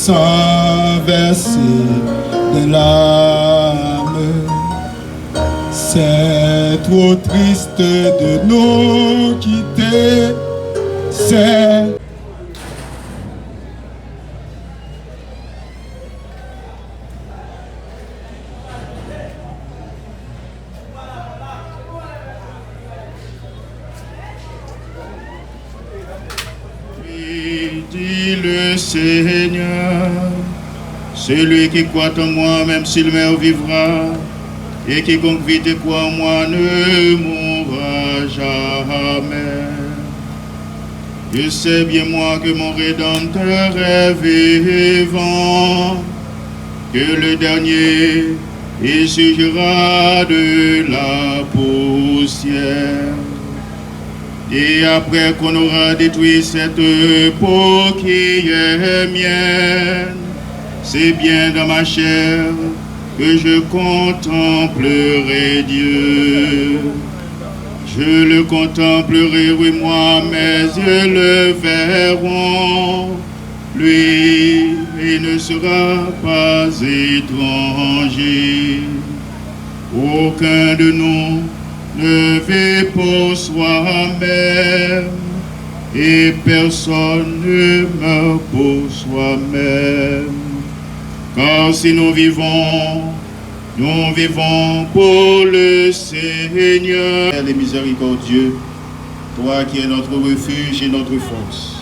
sans verser de larmes. C'est trop triste de nous quitter. C'est dit le Seigneur, celui qui croit en moi, même s'il meurt, vivra, et quiconque vit et croit en moi ne mourra jamais. Je sais bien moi que mon Rédempteur est vivant, que le dernier il surgira de la poussière. Et après qu'on aura détruit cette peau qui est mienne, c'est bien dans ma chair que je contemplerai Dieu. Je le contemplerai, oui, moi, mes yeux le verront. Lui, il ne sera pas étranger. Aucun de nous ne vit pour soi-même, et personne ne meurt pour soi-même. Car si nous vivons pour le Seigneur. Les miséricordieux, toi qui es notre refuge et notre force,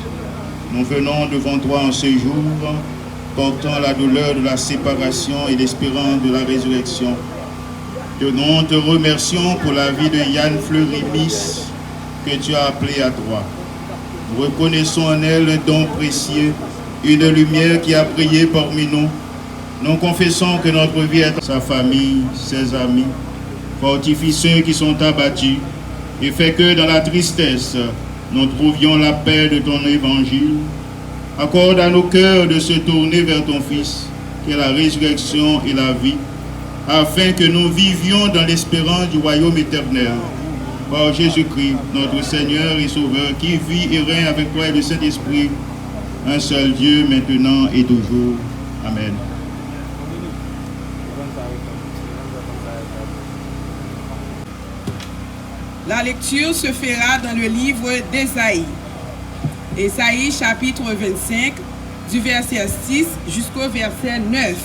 nous venons devant toi en ce jour, portant la douleur de la séparation et l'espérance de la résurrection. Nous te remercions pour la vie de Yann Fleury-Miss que tu as appelé à toi. Nous reconnaissons en elle un don précieux, une lumière qui a brillé parmi nous. Nous confessons que notre vie est sa famille, ses amis. Fortifie ceux qui sont abattus et fais que dans la tristesse, nous trouvions la paix de ton évangile. Accorde à nos cœurs de se tourner vers ton Fils, qui est la résurrection et la vie, afin que nous vivions dans l'espérance du royaume éternel. Par Jésus-Christ, notre Seigneur et Sauveur, qui vit et règne avec toi et le Saint-Esprit, un seul Dieu, maintenant et toujours. Amen. La lecture se fera dans le livre d'Ésaïe. Ésaïe chapitre 25, du verset 6 jusqu'au verset 9.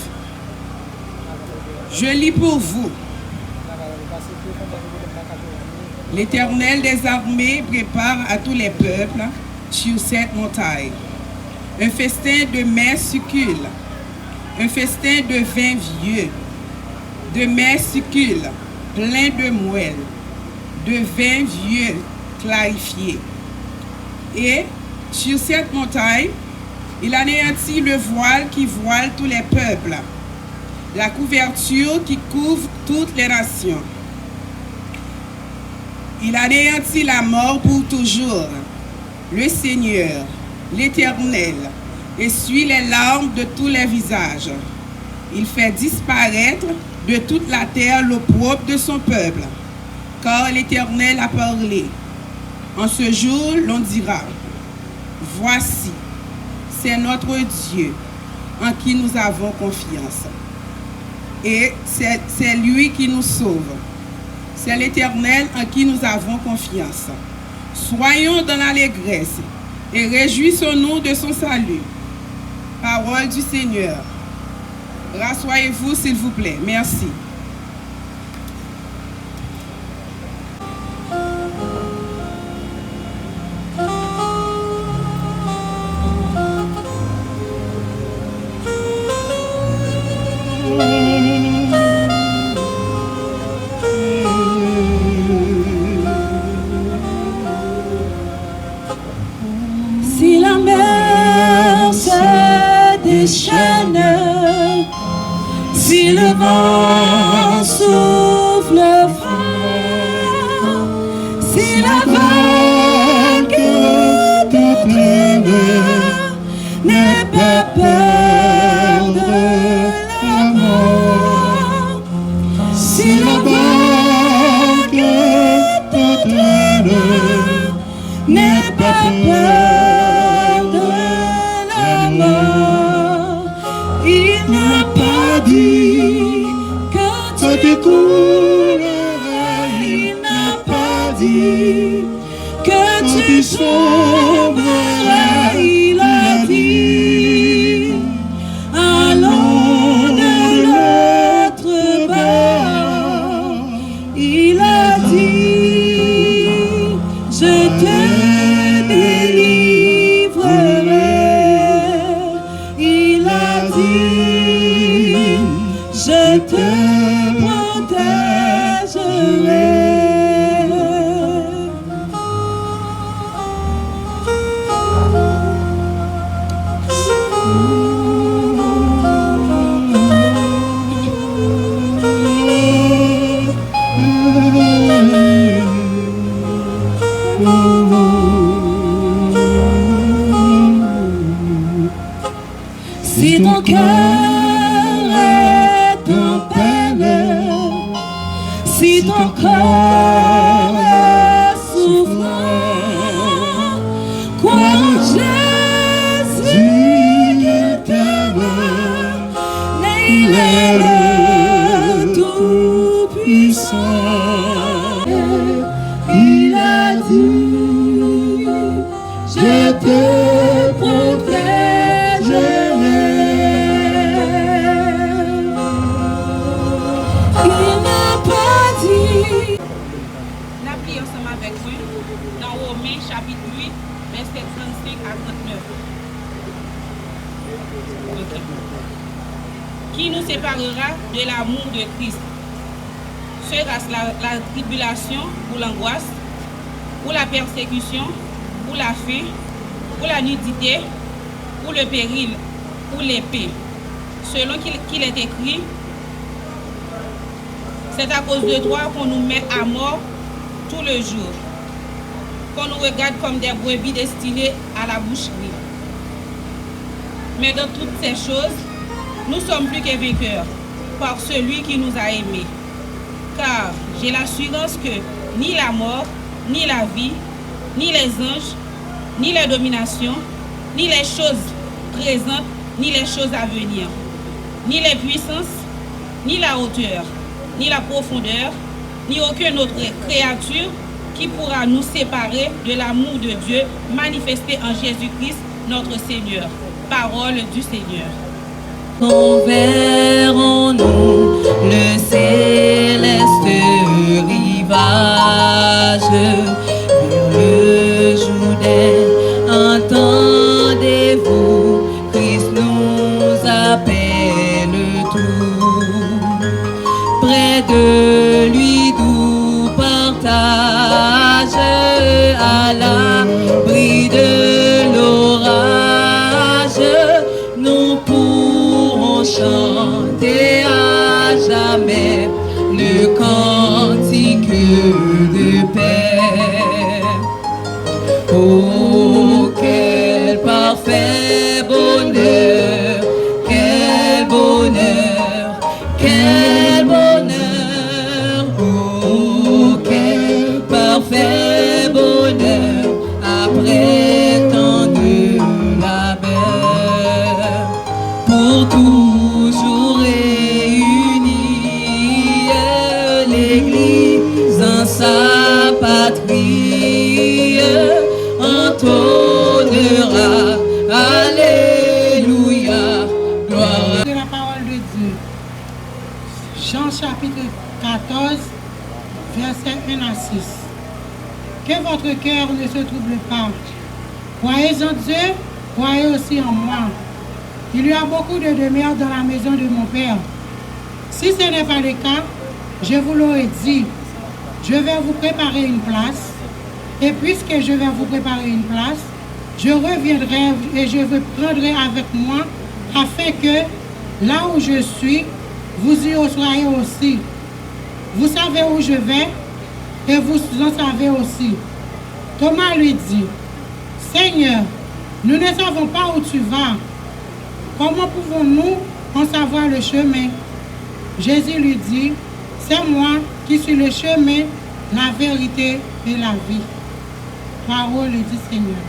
Je lis pour vous. L'Éternel des armées prépare à tous les peuples sur cette montagne un festin de mets succulent, un festin de vin vieux, de mets succulent, plein de moelle, de vin vieux clarifié. Et sur cette montagne, il anéantit le voile qui voile tous les peuples, la couverture qui couvre toutes les nations. Il anéantit la mort pour toujours. Le Seigneur, l'Éternel, essuie les larmes de tous les visages. Il fait disparaître de toute la terre l'opprobre de son peuple. Car l'Éternel a parlé. En ce jour, l'on dira, voici, c'est notre Dieu en qui nous avons confiance. Et c'est lui qui nous sauve. C'est l'Éternel en qui nous avons confiance. Soyons dans l'allégresse et réjouissons-nous de son salut. Parole du Seigneur. Rassoyez-vous, s'il vous plaît. Merci. Si la mer se déchaîne, si le vent souffle fort, si la vague te traîne, n'aie pas peur de la mort. Si la vague te traîne, n'aie pas peur de la mort. n'a pas dit que tu coulerais, il n'a pas dit que tu sombrerais, il a dit, allons de l'autre bord, il a dit, je te délivrerai, il a dit, je te protégerai. Si ton cœur est en peine, si ton corps est souffrant, crois en Jésus qu'il t'aime, mais il est le Tout-Puissant. Il a dit, je te protégerai. La prière ensemble avec moi dans Romains chapitre 8, verset 35 à 39. Okay. Qui nous séparera de l'amour de Christ? Sera-ce la tribulation ou l'angoisse, ou la persécution, ou la faim, ou la nudité, ou le péril, ou l'épée? Selon qu'il est écrit, c'est à cause de toi qu'on nous met à mort tout le jour, qu'on nous regarde comme des brebis destinées à la boucherie. Mais dans toutes ces choses, nous sommes plus que vainqueurs par celui qui nous a aimés. Car j'ai l'assurance que ni la mort, ni la vie, ni les anges, ni les dominations, ni les choses présentes, ni les choses à venir, ni les puissances, ni la hauteur, ni la profondeur, ni aucune autre créature qui pourra nous séparer de l'amour de Dieu manifesté en Jésus-Christ, notre Seigneur. Parole du Seigneur. Verrons-nous le céleste rivage vers le Jourdain? Entendez-vous, Christ nous appelle tous. Près de lui doux partage, à l'abri de l'orage, nous pourrons chanter à jamais le cantique de paix. Oh, quel parfait bonheur, quel bonheur, quel bonheur. Oh, quel parfait bonheur après tant de labeur. Pour toujours réunis, l'Église en sa patrie entonnera Alléluia, gloire. De la parole de Dieu. Jean chapitre 14, verset 1 à 6. Que votre cœur ne se trouble pas. Croyez en Dieu, croyez aussi en moi. Il y a beaucoup de demeures dans la maison de mon Père. Si ce n'est pas le cas, je vous l'aurais dit. Je vais vous préparer une place. Et puisque je vais vous préparer une place, je reviendrai et je vous prendrai avec moi, afin que là où je suis, vous y soyez aussi. Vous savez où je vais et vous en savez aussi. Thomas lui dit, Seigneur, nous ne savons pas où tu vas. Comment pouvons-nous en savoir le chemin? Jésus lui dit, c'est moi qui suis le chemin, la vérité et la vie. Parole du Seigneur.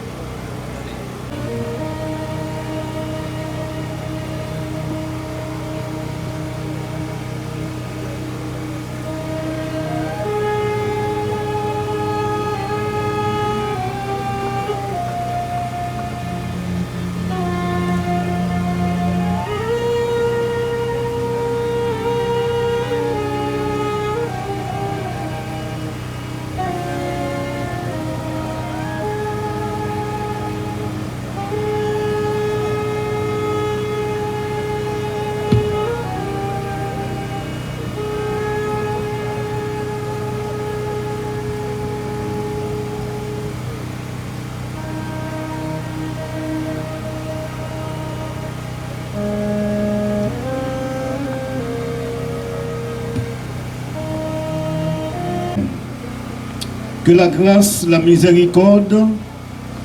Que la grâce, la miséricorde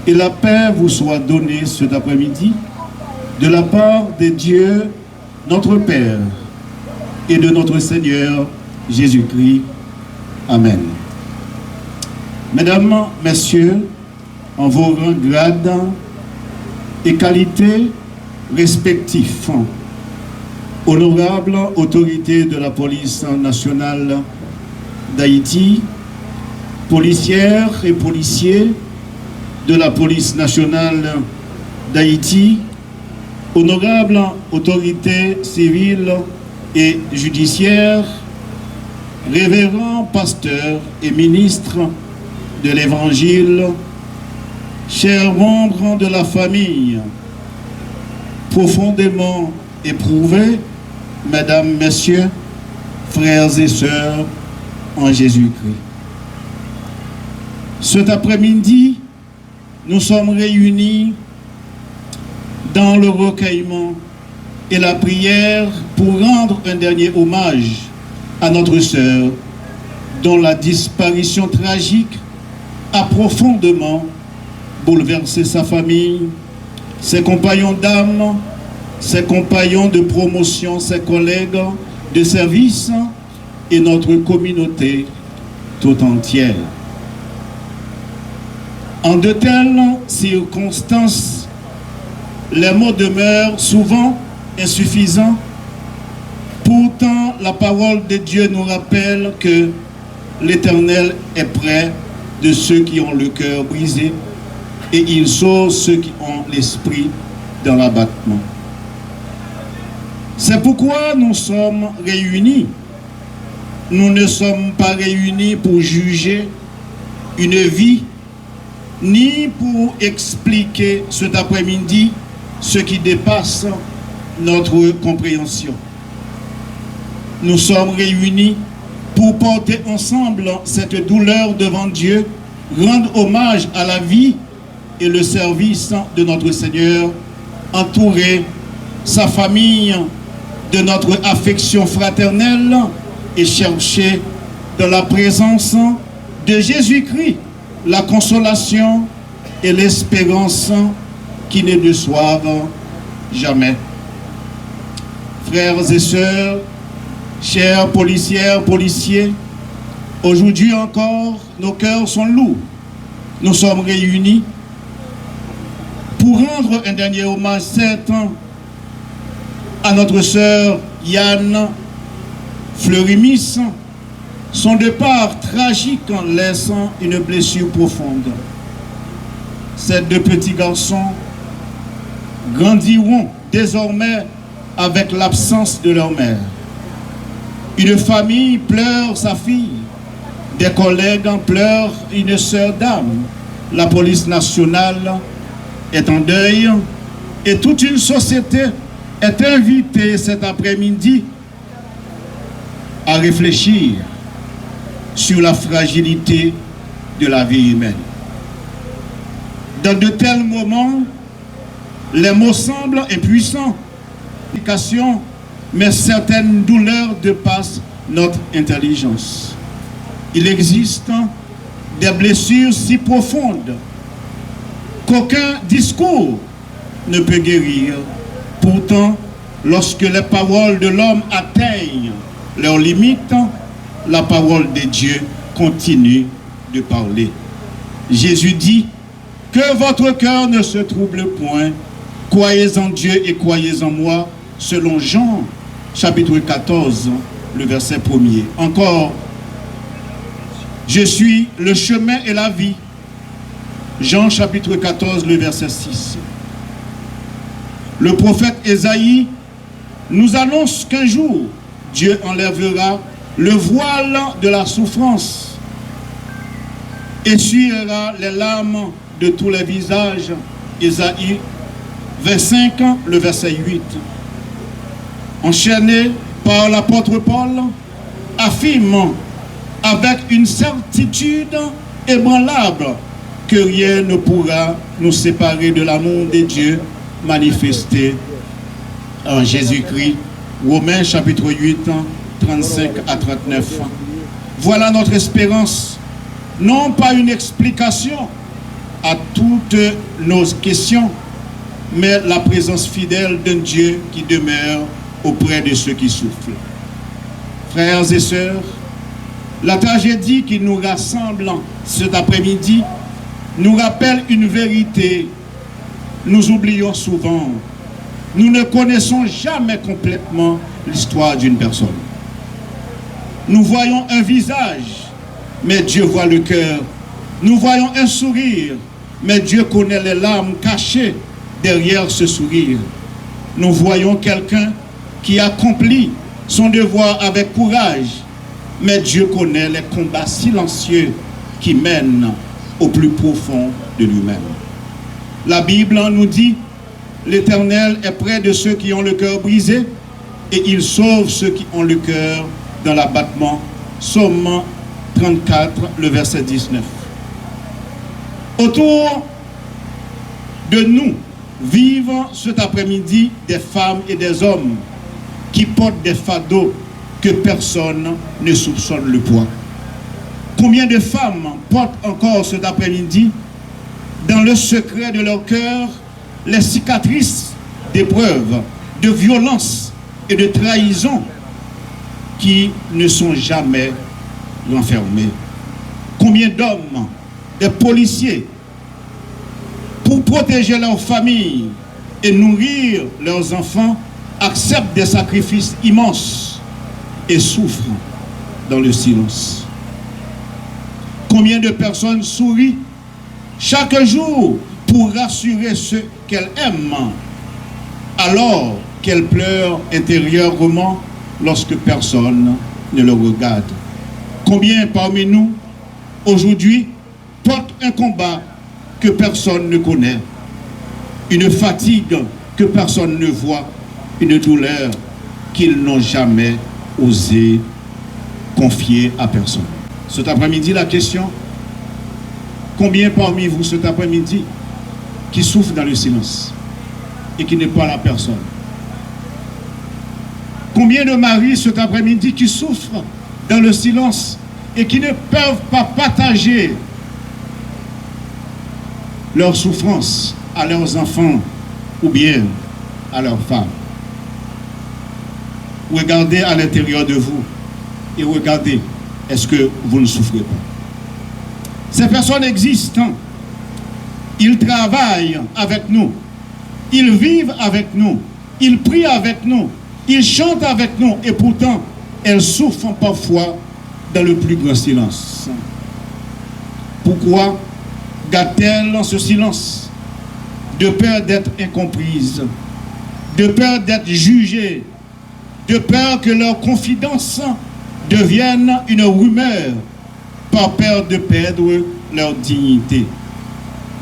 et la paix vous soient données cet après-midi de la part de Dieu, notre Père, et de notre Seigneur Jésus-Christ. Amen. Mesdames, Messieurs, en vos rangs, grades et qualités respectifs, honorables autorités de la police nationale d'Haïti, policières et policiers de la police nationale d'Haïti, honorables autorités civiles et judiciaires, révérends pasteurs et ministres de l'Évangile, chers membres de la famille, profondément éprouvés, mesdames, messieurs, frères et sœurs en Jésus-Christ. Cet après-midi, nous sommes réunis dans le recueillement et la prière pour rendre un dernier hommage à notre sœur dont la disparition tragique a profondément bouleversé sa famille, ses compagnons d'âme, ses compagnons de promotion, ses collègues de service et notre communauté tout entière. En de telles circonstances, les mots demeurent souvent insuffisants. Pourtant, la parole de Dieu nous rappelle que l'Éternel est près de ceux qui ont le cœur brisé et il sauve ceux qui ont l'esprit dans l'abattement. C'est pourquoi nous sommes réunis. Nous ne sommes pas réunis pour juger une vie, ni pour expliquer cet après-midi ce qui dépasse notre compréhension. Nous sommes réunis pour porter ensemble cette douleur devant Dieu, rendre hommage à la vie et le service de notre Seigneur, entourer sa famille de notre affection fraternelle et chercher dans la présence de Jésus-Christ la consolation et l'espérance qui ne déçoivent jamais. Frères et sœurs, chers policières, policiers, aujourd'hui encore, nos cœurs sont lourds. Nous sommes réunis pour rendre un dernier hommage certain à notre sœur Yann Fleurimis. Son départ tragique en laissant une blessure profonde. Ces deux petits garçons grandiront désormais avec l'absence de leur mère. Une famille pleure sa fille, des collègues en pleurent une sœur d'âme. La police nationale est en deuil et toute une société est invitée cet après-midi à réfléchir sur la fragilité de la vie humaine. Dans de tels moments, les mots semblent impuissants, mais certaines douleurs dépassent notre intelligence. Il existe des blessures si profondes qu'aucun discours ne peut guérir. Pourtant, lorsque les paroles de l'homme atteignent leurs limites, la parole de Dieu continue de parler. Jésus dit que votre cœur ne se trouble point, croyez en Dieu et croyez en moi, selon Jean chapitre 14, le verset 1er. Encore, je suis le chemin et la vie. Jean chapitre 14, le verset 6. Le prophète Ésaïe nous annonce qu'un jour, Dieu enlèvera le voile de la souffrance, essuiera les larmes de tous les visages. Ésaïe 25, le verset 8. Enchaîné par l'apôtre Paul, affirme avec une certitude ébranlable que rien ne pourra nous séparer de l'amour de Dieu manifesté en Jésus-Christ. Romains chapitre 8, 35 à 39. Voilà notre espérance, non pas une explication à toutes nos questions, mais la présence fidèle d'un Dieu qui demeure auprès de ceux qui souffrent. Frères et sœurs, la tragédie qui nous rassemble cet après-midi nous rappelle une vérité. Nous oublions souvent. Nous ne connaissons jamais complètement l'histoire d'une personne. Nous voyons un visage, mais Dieu voit le cœur. Nous voyons un sourire, mais Dieu connaît les larmes cachées derrière ce sourire. Nous voyons quelqu'un qui accomplit son devoir avec courage, mais Dieu connaît les combats silencieux qui mènent au plus profond de lui-même. La Bible nous dit, l'Éternel est près de ceux qui ont le cœur brisé et il sauve ceux qui ont le cœur dans l'abattement. Psaume 34, le verset 19. Autour de nous vivent cet après-midi des femmes et des hommes qui portent des fardeaux que personne ne soupçonne le poids. Combien de femmes portent encore cet après-midi dans le secret de leur cœur les cicatrices d'épreuves, de violences et de trahisons qui ne sont jamais renfermées. Combien d'hommes, des policiers, pour protéger leurs familles et nourrir leurs enfants, acceptent des sacrifices immenses et souffrent dans le silence. Combien de personnes sourient chaque jour pour rassurer ceux qu'elles aiment, alors qu'elles pleurent intérieurement lorsque personne ne le regarde. Combien parmi nous, aujourd'hui, portent un combat que personne ne connaît, une fatigue que personne ne voit, une douleur qu'ils n'ont jamais osé confier à personne. Cet après-midi, la question, combien parmi vous cet après-midi qui souffrent dans le silence et qui ne parlent à personne? Combien de maris cet après-midi qui souffrent dans le silence et qui ne peuvent pas partager leur souffrance à leurs enfants ou bien à leurs femmes? Regardez à l'intérieur de vous et regardez, est-ce que vous ne souffrez pas? Ces personnes existent. Ils travaillent avec nous. Ils vivent avec nous. Ils prient avec nous. Ils chantent avec nous. Et pourtant, elles souffrent parfois dans le plus grand silence. Pourquoi gardent-elles ce silence? De peur d'être incomprises, de peur d'être jugées, de peur que leur confidence devienne une rumeur, par peur de perdre leur dignité.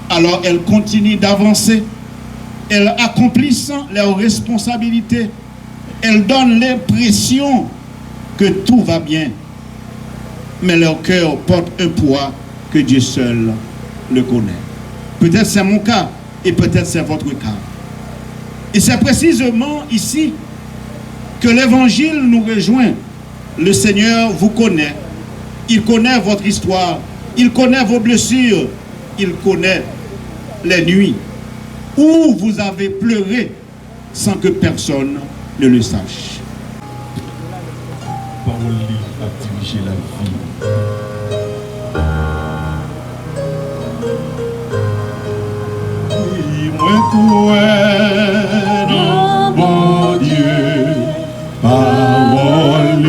Alors elles continuent d'avancer, elles accomplissent leurs responsabilités, elles donnent l'impression que tout va bien, mais leur cœur porte un poids que Dieu seul le connaît. Peut-être c'est mon cas et peut-être c'est votre cas. Et c'est précisément ici que l'évangile nous rejoint. Le Seigneur vous connaît. Il connaît votre histoire. Il connaît vos blessures. Il connaît les nuits où vous avez pleuré sans que personne ne le sache. Parole a dirigé la vie. Oui, moi crois dans bon Dieu. Parole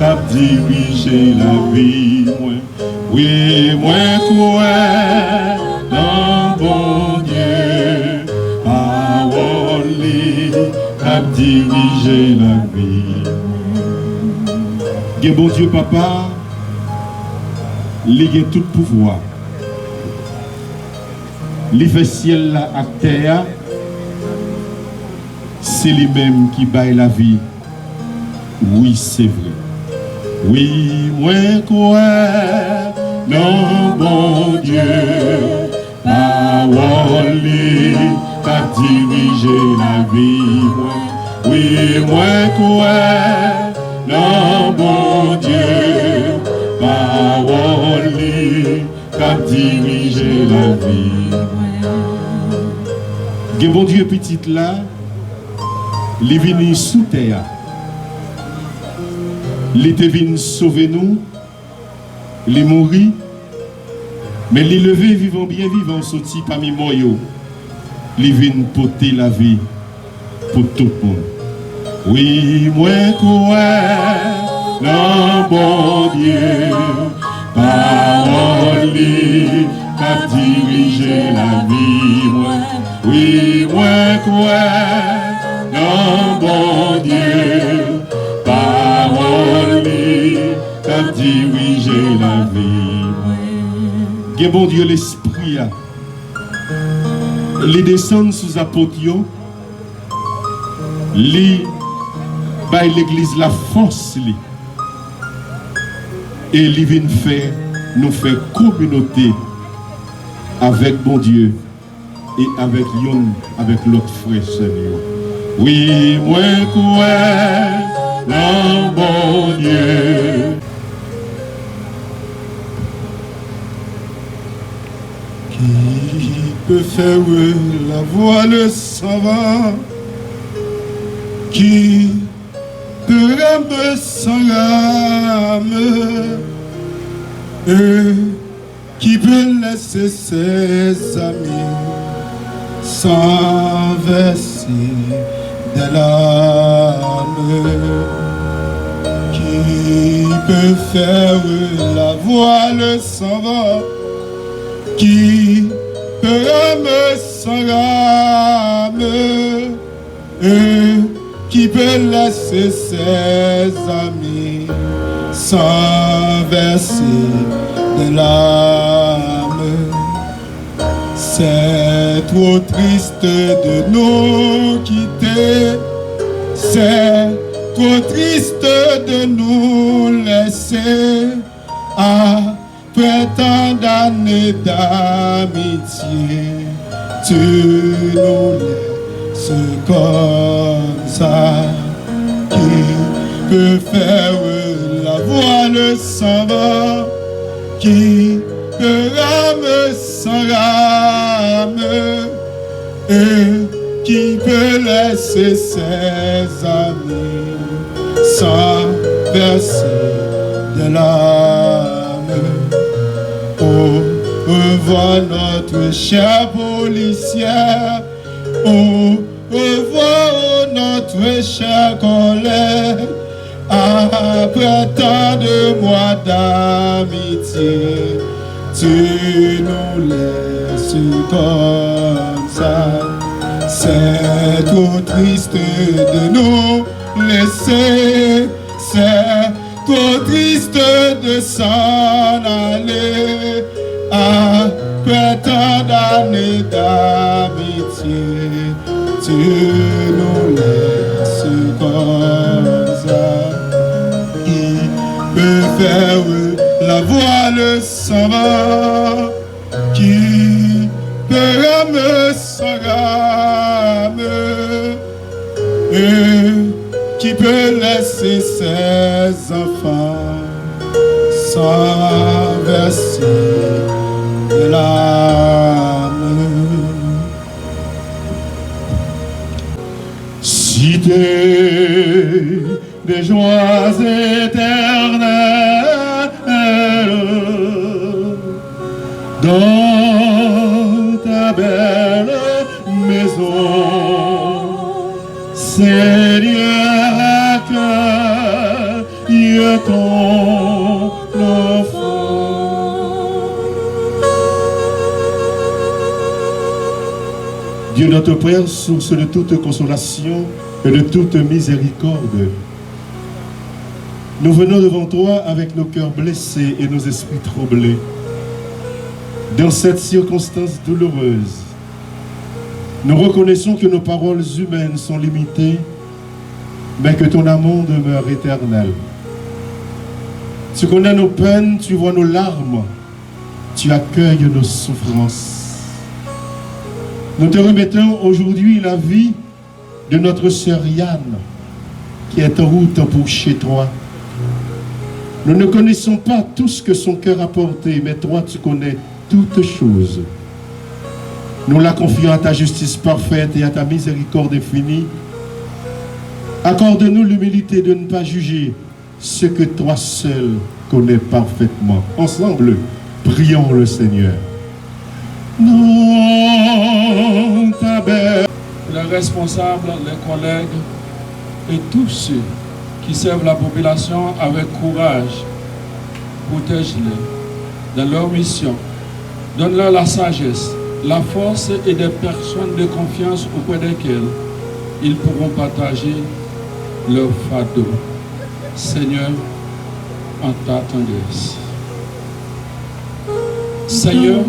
a dirigé la vie. Oui, moi crois dans bon Dieu. Parole a dirigé la vie. Que bon Dieu papa, il a tout pouvoir. Il fait ciel là à terre. C'est lui-même qui baille la vie. Oui, c'est vrai. Oui, moi crois non bon Dieu. Parole a dirigé la vie. Oui, moi crois non bon Dieu. Parole vie. Que bon Dieu petit là, il est venu sous terre. Il était venu sauver nous, il est mort, mais il est levé vivant, bien vivant, sorti parmi moyaux. Il est venu porter la vie pour tout le monde. Oui, moi, quoi, non, bon Dieu, parole qui a dirigé la vie, moi. Oui, moi, quoi, non, bon Dieu, parole qui a dirigé la vie, moi. Que bon Dieu, l'esprit, les descendre sous apôtres, les by l'église la force li. Et il vient faire nous faire communauté avec bon Dieu et avec l'autre frère Seigneur. Oui, moi quoi, non bon Dieu. Qui peut faire la voile s'en va? Qui peut ramener sans âme? Qui peut laisser ses amis sans verser des larmes? Qui peut faire la voile s'en va? Qui peut ramener sans âme? Qui peut laisser ses amis sans verser des larmes? C'est trop triste de nous quitter, c'est trop triste de nous laisser après tant d'années d'amitié. Tu nous laisses comme ça. Qui peut faire la voile s'en va? Qui peut ramer sans rame? Et qui peut laisser ses amis sans verser de larmes? Oh, revois notre chère policière. Oh, revois notre chère collègue. Après tant de mois d'amitié, tu nous laisses comme ça. C'est trop triste de nous laisser, c'est trop triste de s'en aller. Après tant d'années d'amitié, tu nous laisses comme ça. Qui peut faire la voile s'en va? Qui peut ramer sans rame? Qui peut laisser ses enfants sans verser de larmes? Cité des joies éternelles, dans ta belle maison, Seigneur, accueille ton enfant. Dieu notre Père, source de toute consolation et de toute miséricorde, nous venons devant toi avec nos cœurs blessés et nos esprits troublés. Dans cette circonstance douloureuse, nous reconnaissons que nos paroles humaines sont limitées, mais que ton amour demeure éternel. Tu connais nos peines, tu vois nos larmes, tu accueilles nos souffrances. Nous te remettons aujourd'hui la vie de notre sœur Yann, qui est en route pour chez toi. Nous ne connaissons pas tout ce que son cœur a porté, mais toi tu connais toutes choses. Nous la confions à ta justice parfaite et à ta miséricorde infinie. Accorde-nous l'humilité de ne pas juger ce que toi seul connais parfaitement. Ensemble, prions le Seigneur. Non, ta belle. Les responsables, les collègues et tous ceux qui servent la population avec courage, protège-les dans leur mission. Donne-leur la sagesse, la force et des personnes de confiance auprès desquelles ils pourront partager leur fardeau. Seigneur, en ta tendresse. Seigneur,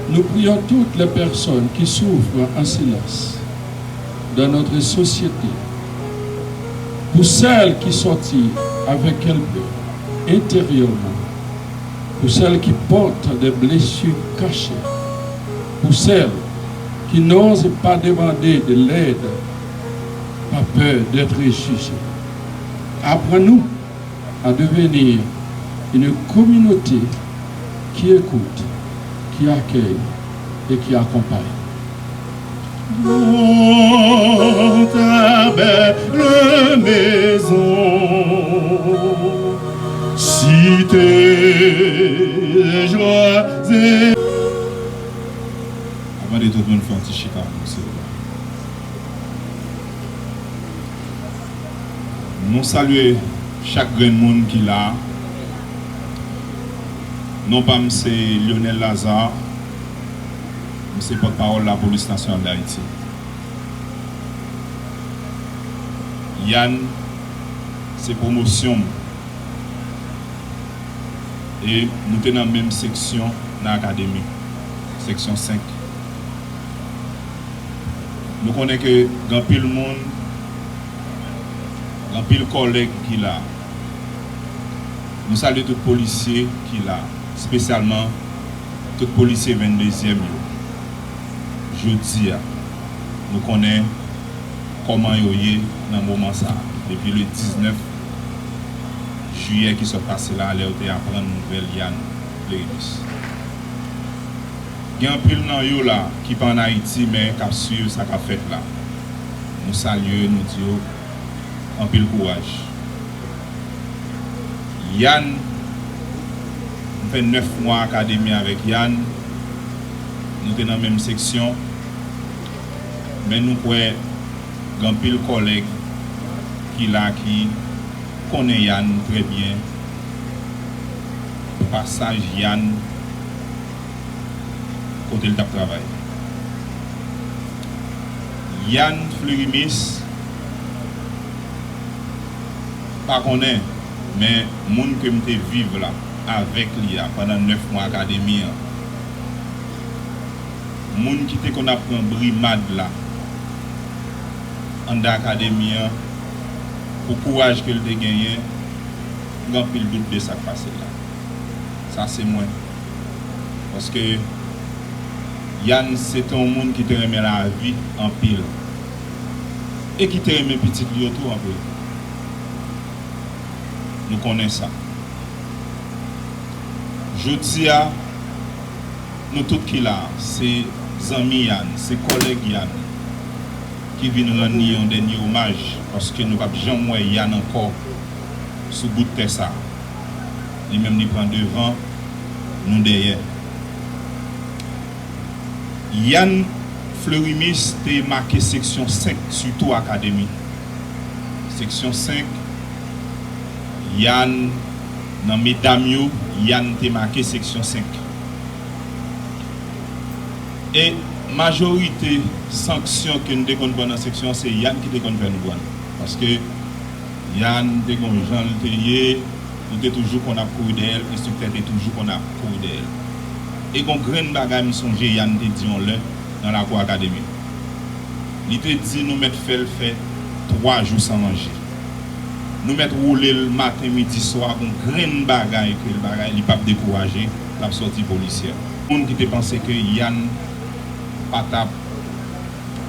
nous prions toutes les personnes qui souffrent en silence dans notre société. Pour celles qui sortent avec elles intérieurement. Pour celles qui portent des blessures cachées. Pour celles qui n'osent pas demander de l'aide par peur d'être jugées. Apprends-nous à devenir une communauté qui écoute, qui accueille et qui accompagne. Dans ta belle maison, cité joie et... Avant de tout le monde faire un petit chica, nous saluons chaque grand monde qui est là. Non pas c'est Lionel Lazare, c'est porte-parole de la police nationale d'Haïti. Yann, c'est promotion. Et nous sommes dans la même section dans l'académie, section 5. Nous connaissons que dans pile monde, dans pile collègue qui est là. Nous saluons tous les policiers qui sont là, spécialement tous les policiers 22e. Je dis, nous connaissons comment ils sont dans le moment ça. Depuis le 19 juillet qui s'est passé là, ils ont appris une nouvelle Yann Fleurymis. Il y a un pile dans eux là qui sont en Haïti mais qui suivent ça qu'a fait là. Nous saluons, nous disons un pile courage. Yann, on fait 9 mois d'académie avec Yann. Nous sommes dans la même section. Mais nous pouvons un pile collègue qui là qui connaît Yann très bien. Passage Yann côté le travail. Yann Fleurymis pas connaît mais moun que me vivre là avec lui pendant 9 mois d'académie. Moun qui te qu'on a pris un brimade là en d'académie pour courage que le gagné, grand pile doute de ça qui passe là. Ça c'est moi. Parce que Yann c'est un monde qui te remet la vie en pile. Et qui te remet petit lui autour en peu. Nous connaissons ça. Je dis à nous tous qui là, c'est amis Yann, c'est collègues Yann qui viennent rendre un dernier hommage parce que nous ne pouvons jamais voir Yann encore sous bout de terre ça. Lui-même il prend devant, nous derrière. Yann Fleurymis a marqué section 5, surtout académie. Section 5, Yann, dans mesdames, Yann a marqué section 5. Et majorité sanction que nous avons dans la section, c'est Yann qui a fait nous. Parce que Yann, dès qu'on Jean le Tellier, nous avons toujours qu'on a couru d'elle, l'instructeur est toujours qu'on a couru d'elle. Et qu'on graine bagage me songe Yann te dit on dans la cour académie. Il te dit nous mettre fait 3 jours sans manger. Nous mettre rouler le matin, midi, soir, qu'on graine bagage que le bagage il pas décourager la sortie policière. Monde qui te pensait que Yann patap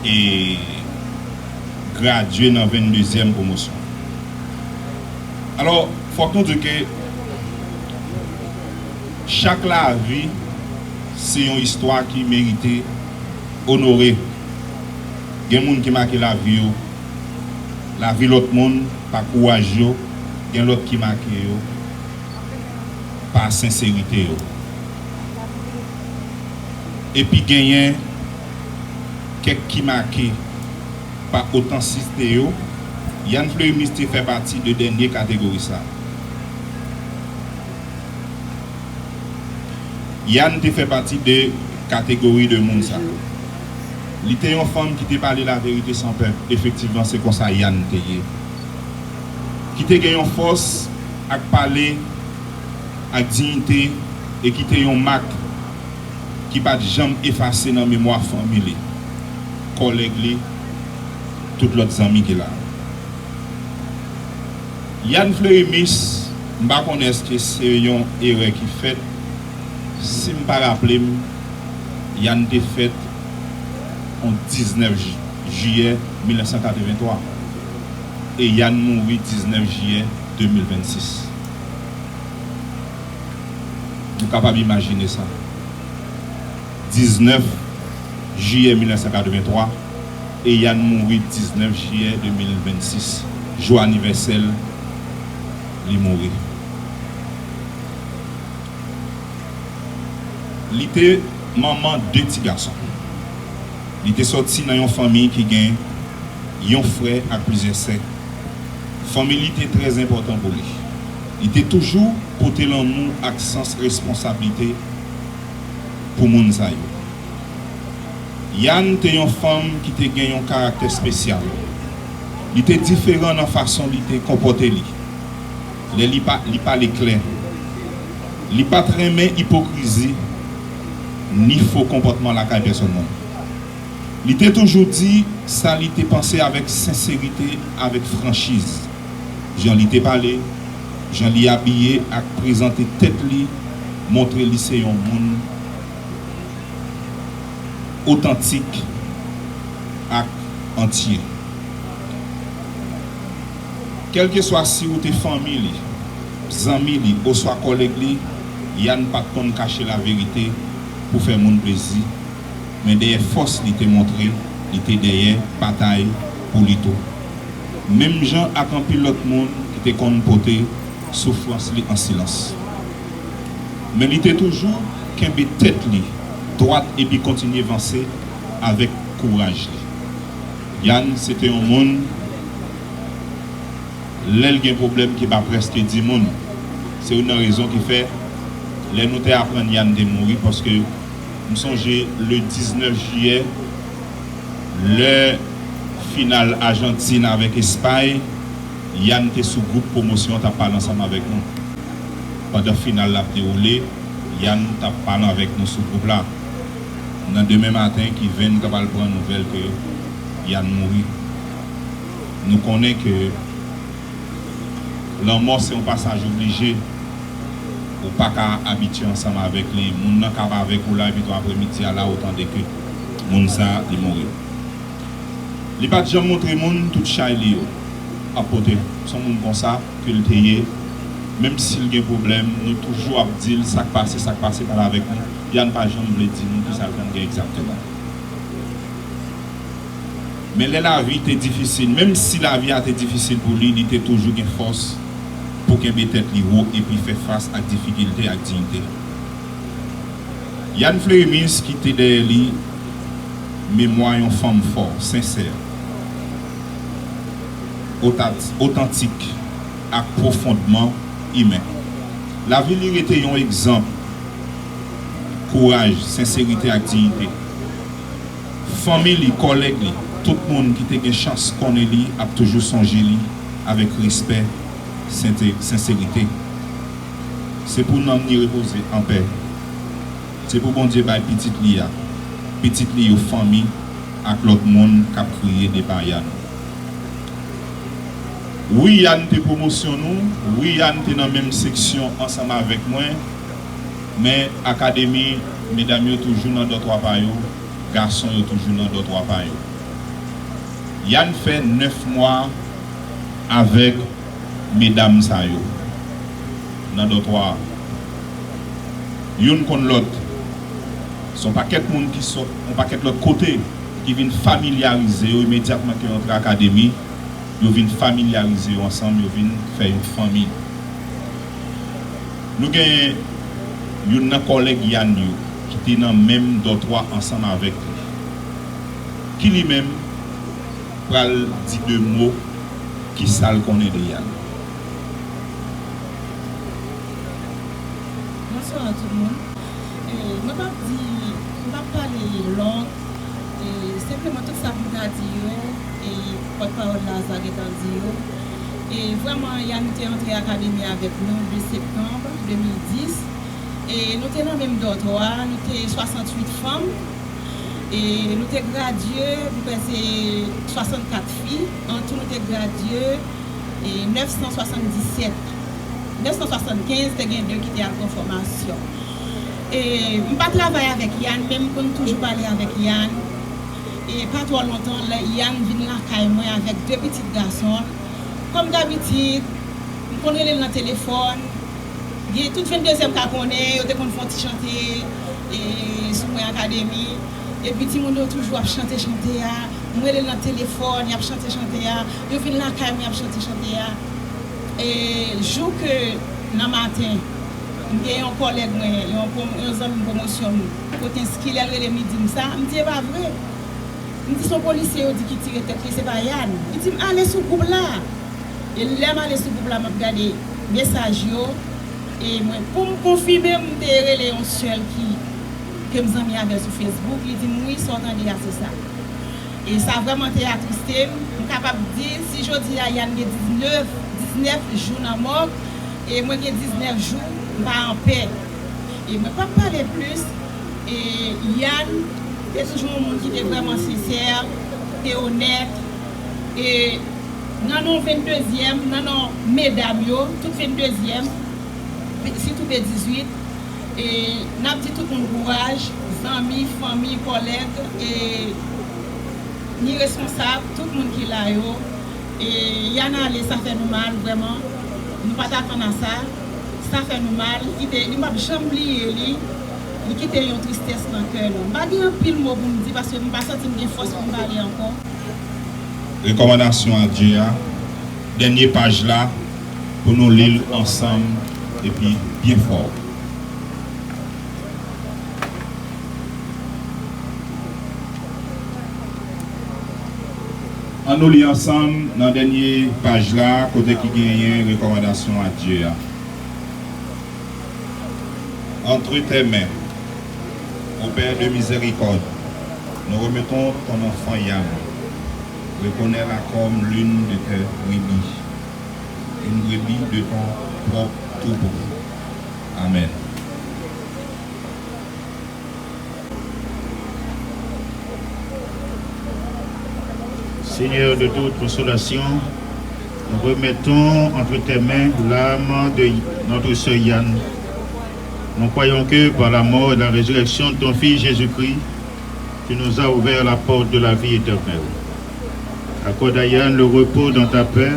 et gradué dans la 22e promotion. Alors, il faut nous dire que chaque la vie, c'est une histoire qui méritait honoré. Il y a des gens qui marquent la vie de l'autre monde par courage, il y a l'autre qui marquent par sincérité. Et puis il y a quelques qui marquent par authenticité. Yann Fleury fait partie de la dernière catégorie. Yann fait partie de la catégorie de monde. Il était une femme qui t'a parlé la vérité sans peur. Effectivement, c'est comme ça Yann était. Qui t'a gagné une force à parler avec dignité et qui t'a une marque qui ne va jamais effacer dans la mémoire familiale. Collègues, toutes les autres amis qui sont là. Yann Fleury Miss, je ne sais pas si c'est une erreur qui fait. Si je ne me rappelle, Yann a fait en 19 juillet 1983 et Yann mourit 19 juillet 2026. Vous êtes capable d'imaginer ça. 19 juillet 1983 et Yann mourit 19 juillet 2026. Jour anniversaire, il mourit. Il était maman de 2 petits garçons. Il était sorti dans une famille qui gagne un frère et plusieurs sœurs. La famille était très importante pour lui. Il était toujours porté l'amour avec sens responsabilité pour les gens. Yann était une femme qui était gagné un caractère spécial. Il était différent dans la façon dont il était comporté. Il parlait clair. Il n'a pas très bien hypocrisie ni faux comportement la personne. Il était toujours dit, ça il était pensé avec sincérité, avec franchise. Jean lui était parlé, Jean lui habillé, à présenter tête li, montrer lui c'est un monde authentique et entier. Quel que soit si ou tes familles, amis, ou soit collègues, il n'y a pas de cacher la vérité pour faire mon plaisir. Mais derrière force, il était montré, il était derrière bataille pour lui tout. Même gens a campé l'autre monde qui était comporté souffrance en silence. Mais il était toujours qu'un tête droite et puis continuer à avancer avec courage. Yann, c'était un monde, là il y a un problème qui va presque 10 monde. C'est une raison qui fait, les nous apprendre Yann de mourir parce que nous songeons le 19 juillet, le final Argentine avec Espagne, Yann était sous groupe promotion, tu as parlé ensemble avec nous. Pendant le final la déroulé, Yann t'a parlé avec nous sous groupe là. Dans demain matin, qui vient nous prendre nouvelle que Yann mourit. Nous connaissons que la mort c'est un passage obligé. Ou pas qu'à habituer ensemble avec les gens qui sont avec vous là, et puis après-midi, là, autant de que les gens sont morts. Il n'y a pas de gens montrer les gens tout chaille à côté. Son monde comme ça, que le théier, même s'il y a un problème, nous toujours dire ça passe par avec nous. Il n'y a pas de gens qui dire nous qui savent exactement. Mais la vie était difficile, même si la vie était difficile pour lui, il était toujours une force pour qu'il ait tête haut et puis faire face à difficultés et à dignité. Yann Fleury qui était derrière lui, mémoire une femme forte, sincère, authentique et profondément humain. La vie lui était un exemple. Courage, sincérité et dignité. Famille, collègues, tout le monde qui a une chance qu'on ait a toujours songé avec respect, sincérité. C'est pour nous amener reposer en paix. C'est pour bon Dieu par petite lia aux familles avec l'autre monde qui a crié des païens. Oui, Yann te promotion nous, oui, Yann te dans la même section ensemble avec moi, mais académie, mesdames, yo toujours dans d'autres païens, garçons yo toujours dans d'autres païens. Yann fait 9 mois avec mesdames sa yo dans d'autres. Yon kon l'autre Son paquet de monde qui sont un paquet de l'autre côté qui viennent familiariser immédiatement qu'ils entrent à l'académie, ils viennent familiariser ensemble, ils viennent faire une famille. Nous avons un collègue Yann qui était dans le même dortoir ensemble avec lui. Qui lui-même pral dit deux mots qui sale qu'on est de Yann. Bonsoir à tout le monde. Je ne vais pas parler long. Simplement tout ça pour dire et porte-parole Lazare est en dire. Et vraiment, Yann était entré à l'académie avec nous le septembre 2010. Et nous étions dans le même dortoir, nous étions 68 femmes. Et nous étions gradués, nous passions 64 filles. En tout, nous étions gradués et 977. 975, c'était deux qui étaient en formation. Et je ne pas travailler avec Yann, même quand je toujours parler avec Yann. Et pas trop longtemps, Yann vient là moi avec deux petits garçons. Comme d'habitude, je connais dans le téléphone. Il y a toute 22e qu'on connaît, ils font chanter sur l'académie. Et puis, ils ont toujours chanté. Moi, dans le téléphone, ils chanté. Ils viennent là, ils ont chanté. Et le jour que, dans le matin, il y a un collègue, il y a une promotion, côté skill, il me dit ça. Je me dis, c'est pas vrai. Je me dis, son policier dit qu'il tire tête, c'est pas Yann. Il dit, allez sur le groupe là. Et là, je suis sur le groupe là, je regarde les messages. Et moi, pour me confirmer, je suis un seul que je mis avec sur Facebook. Il dit, oui, ils sont en train de c'est ça. Et ça a vraiment été attristé. Je suis capable de dire, si je dis à Yann, il y a 19 jours dans la mort, et moi, j'ai 19 jours, je vais en paix. Et je ne vais pas parler plus. Et Yann, c'est toujours un monde qui est vraiment sincère, qui est honnête. Et dans nos 22e, dans nos mesdames, toutes 22e, surtout les 18, et nous avons dit tout mon courage, amis, famille, collègues, et ni responsables, tout le monde qui est là. Et Yann allé, ça fait nous mal, vraiment. Nous ne pouvons pas attendre à ça. Ça fait nous mal. Il m'a jamais oublié, il quitte une tristesse dans le cœur. Je ne vais pas dire un pile mot pour me dire parce que je ne vais pas sentir une force pour me parler encore. Recommandation à Dieu. Dernière page là, pour nous lire ensemble et puis bien fort. On nous lit ensemble dans la dernière page là, côté qui gagne recommandation à Dieu. Entre tes mains, au Père de miséricorde, nous remettons ton enfant Yann. Reconnais-la comme l'une de tes brebis, une brebis de ton propre troupeau. Amen. Seigneur de toute consolation, nous remettons entre tes mains l'âme de notre sœur Yann. Nous croyons que par la mort et la résurrection de ton Fils Jésus-Christ, tu nous as ouvert la porte de la vie éternelle. Accorde à Yann le repos dans ta paix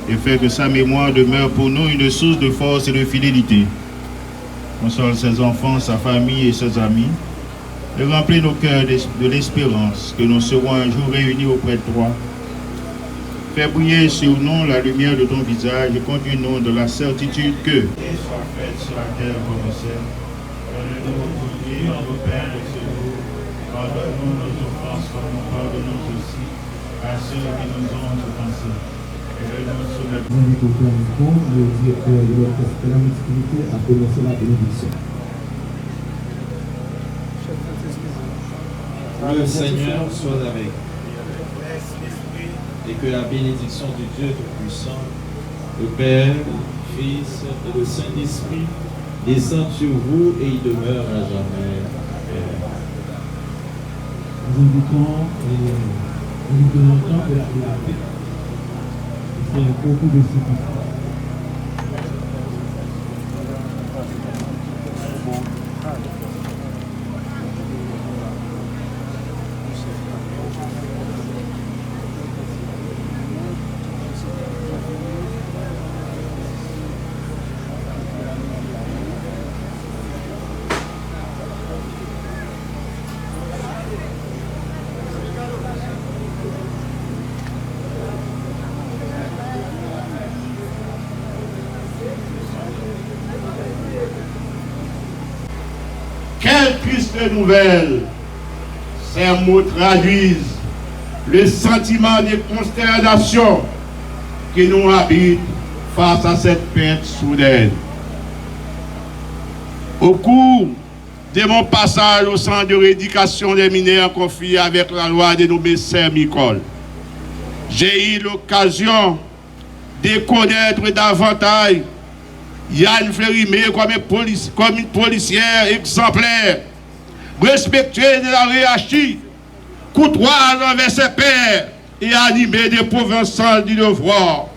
et fais que sa mémoire demeure pour nous une source de force et de fidélité. Console ses enfants, sa famille et ses amis et remplis nos cœurs de l'espérance que nous serons un jour réunis auprès de toi. Fais briller sur nous la lumière de ton visage et conduis-nous dans la certitude que soit faite sur la terre comme au ciel. Donne-nous aujourd'hui notre pain de ce jour. Pardonne-nous nos offenses comme nous pardonnons aussi à ceux qui nous ont offensés. Et donne-nous sur le directeur de l'orchestre de la multiplicité a prononcé la bénédiction. Le Seigneur soit avec et que la bénédiction du Dieu Tout-Puissant, le Père, le Fils et le Saint-Esprit descendent sur vous et y demeurent à jamais. Nous invitons le temps de la paix. C'est beaucoup de signification. triste nouvelle. Ces mots traduisent le sentiment de consternation qui nous habite face à cette perte soudaine. Au cours de mon passage au centre de rééducation des mineurs confié avec la loi dénommée Saint-Micole, j'ai eu l'occasion de connaître davantage Yann Flérimé comme une policière exemplaire, respectueuse de la hiérarchie, courtoise envers ses pairs et animée des provençals du devoir.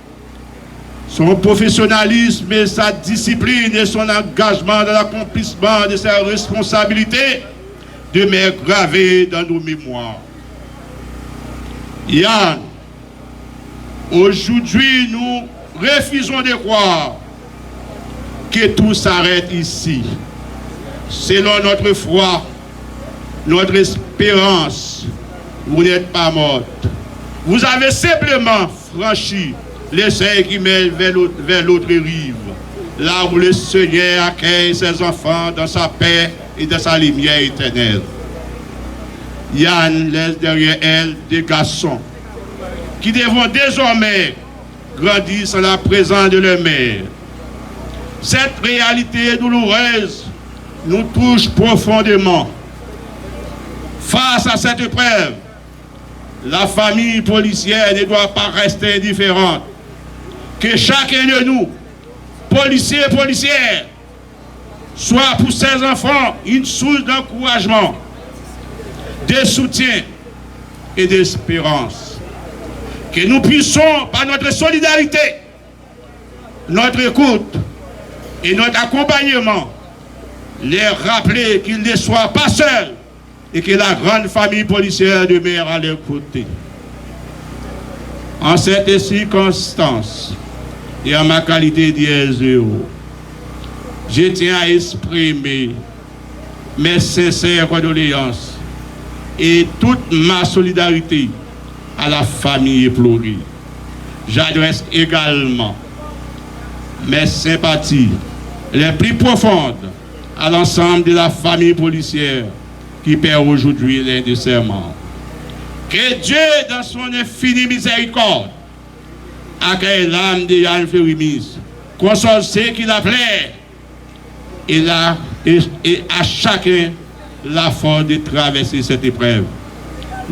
Son professionnalisme et sa discipline et son engagement dans l'accomplissement de ses responsabilités demeurent gravés dans nos mémoires. Yann, aujourd'hui, nous refusons de croire que tout s'arrête ici. Selon notre foi, notre espérance, vous n'êtes pas morte. Vous avez simplement franchi les seuils qui mènent vers l'autre rive, là où le Seigneur accueille ses enfants dans sa paix et dans sa lumière éternelle. Yann laisse derrière elle des garçons qui devront désormais grandir sans la présence de leur mère. Cette réalité douloureuse nous touche profondément. Face à cette épreuve, la famille policière ne doit pas rester indifférente. Que chacun de nous, policiers et policières, soit pour ses enfants une source d'encouragement, de soutien et d'espérance. Que nous puissions, par notre solidarité, notre écoute et notre accompagnement, les rappeler qu'ils ne soient pas seuls et que la grande famille policière demeure à leur côté. En cette circonstance et en ma qualité d'ISEO, je tiens à exprimer mes sincères condoléances et toute ma solidarité à la famille éplorée. J'adresse également mes sympathies les plus profondes à l'ensemble de la famille policière qui perd aujourd'hui l'un de ses membres. Que Dieu, dans son infinie miséricorde, accueille l'âme de Yann Flérimé, console ceux qui l'appelaient et à chacun la force de traverser cette épreuve.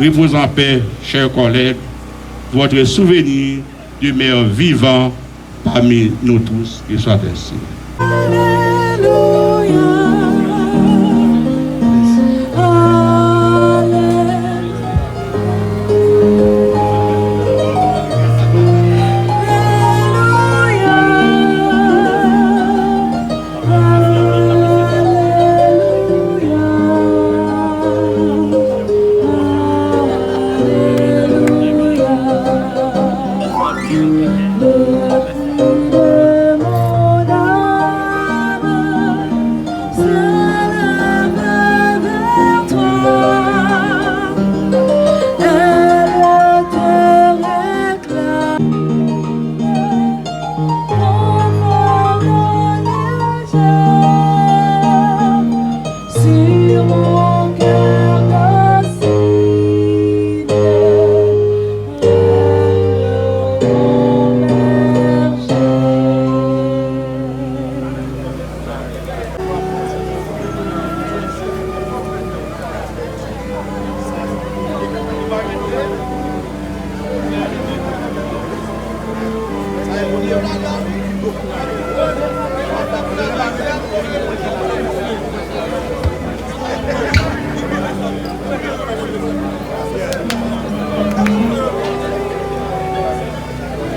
Repose en paix, chers collègues, votre souvenir demeure vivant parmi nous tous, qui soit ainsi.